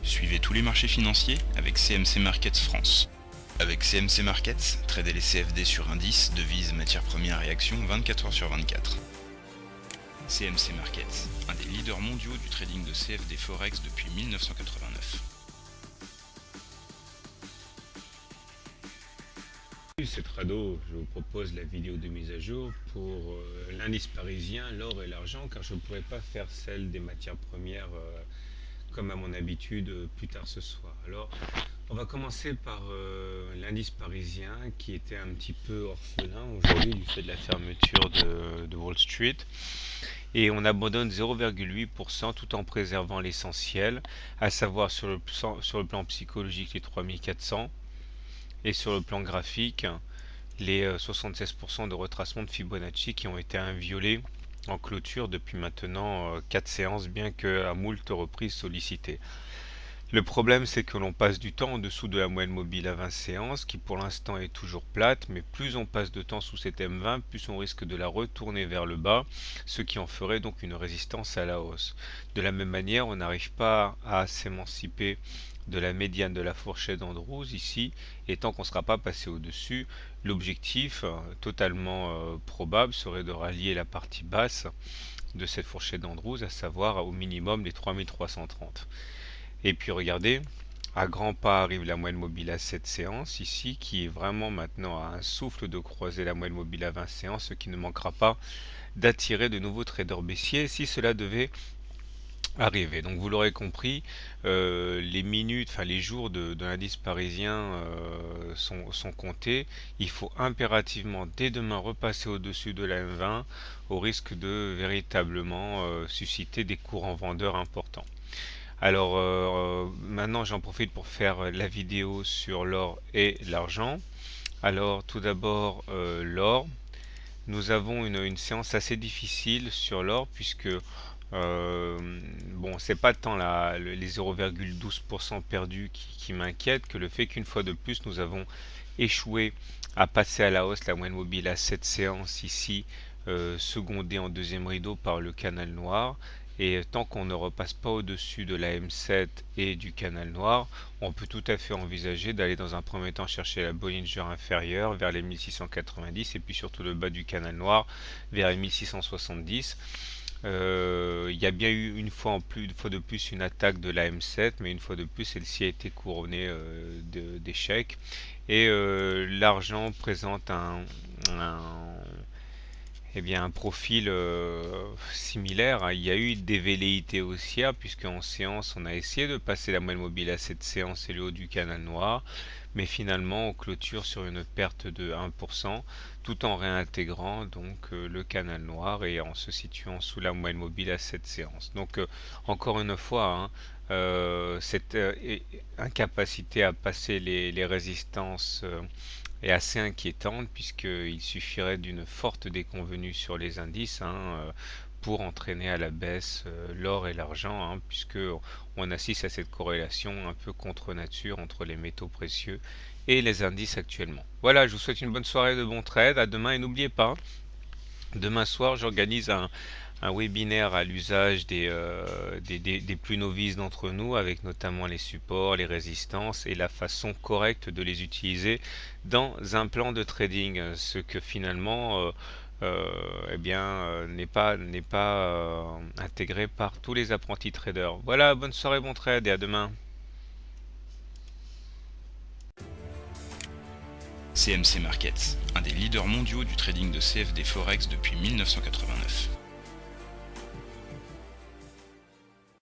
Suivez tous les marchés financiers avec CMC Markets France. Avec CMC Markets, tradez les CFD sur indices, devises, matières premières et actions 24 heures sur 24. CMC Markets, un des leaders mondiaux du trading de CFD Forex depuis 1989. C'est Trado, je vous propose la vidéo de mise à jour pour l'indice parisien, l'or et l'argent, car je ne pourrais pas faire celle des matières premières comme à mon habitude plus tard ce soir. Alors, on va commencer par l'indice parisien qui était un petit peu orphelin aujourd'hui du fait de la fermeture de Wall Street. Et on abandonne 0,8% tout en préservant l'essentiel, à savoir sur le plan psychologique les 3400 et sur le plan graphique les 76% de retracement de Fibonacci qui ont été inviolés en clôture depuis maintenant 4 séances, bien que à moult reprises sollicitées. Le problème, c'est que l'on passe du temps en dessous de la moyenne mobile à 20 séances, qui pour l'instant est toujours plate, mais plus on passe de temps sous cette M20, plus on risque de la retourner vers le bas, ce qui en ferait donc une résistance à la hausse. De la même manière, on n'arrive pas à s'émanciper de la médiane de la fourchette d'Andrews ici, et tant qu'on ne sera pas passé au-dessus, l'objectif totalement probable serait de rallier la partie basse de cette fourchette d'Andrews, à savoir au minimum les 3330. Et puis regardez, à grands pas arrive la moyenne mobile à 7 séances ici, qui est vraiment maintenant à un souffle de croiser la moyenne mobile à 20 séances, ce qui ne manquera pas d'attirer de nouveaux traders baissiers si cela devait arriver. Donc vous l'aurez compris, les minutes, enfin les jours de l'indice parisien sont comptés. Il faut impérativement dès demain repasser au-dessus de la M20 au risque de véritablement susciter des courants vendeurs importants. Alors maintenant j'en profite pour faire la vidéo sur l'or et l'argent. Alors tout d'abord l'or. Nous avons une séance assez difficile sur l'or puisque bon, c'est pas tant les 0,12% perdus qui m'inquiètent que le fait qu'une fois de plus nous avons échoué à passer à la hausse la moyenne mobile à 7 séances ici, secondée en deuxième rideau par le canal noir. Et tant qu'on ne repasse pas au-dessus de la M7 et du canal noir, on peut tout à fait envisager d'aller dans un premier temps chercher la Bollinger inférieure vers les 1690 et puis surtout le bas du canal noir vers les 1670. Il y a bien eu une fois de plus une attaque de la M7, mais une fois de plus celle-ci a été couronnée d'échecs. Et l'argent présente un profil similaire, hein. Il y a eu des velléités haussières puisque en séance on a essayé de passer la moyenne mobile à cette séance et le haut du canal noir, mais finalement on clôture sur une perte de 1% tout en réintégrant donc le canal noir et en se situant sous la moyenne mobile à cette séance. Donc encore une fois, hein, cette incapacité à passer les résistances est assez inquiétante puisqu'il suffirait d'une forte déconvenue sur les indices, hein, pour entraîner à la baisse l'or et l'argent, hein, puisque on assiste à cette corrélation un peu contre nature entre les métaux précieux et les indices actuellement. Voilà, je vous souhaite une bonne soirée de bons trades, à demain et n'oubliez pas, demain soir j'organise un webinaire à l'usage des plus novices d'entre nous, avec notamment les supports, les résistances et la façon correcte de les utiliser dans un plan de trading, ce que finalement n'est pas intégré par tous les apprentis traders. Voilà, bonne soirée, bon trade et à demain. CMC Markets, un des leaders mondiaux du trading de CFD Forex depuis 1989.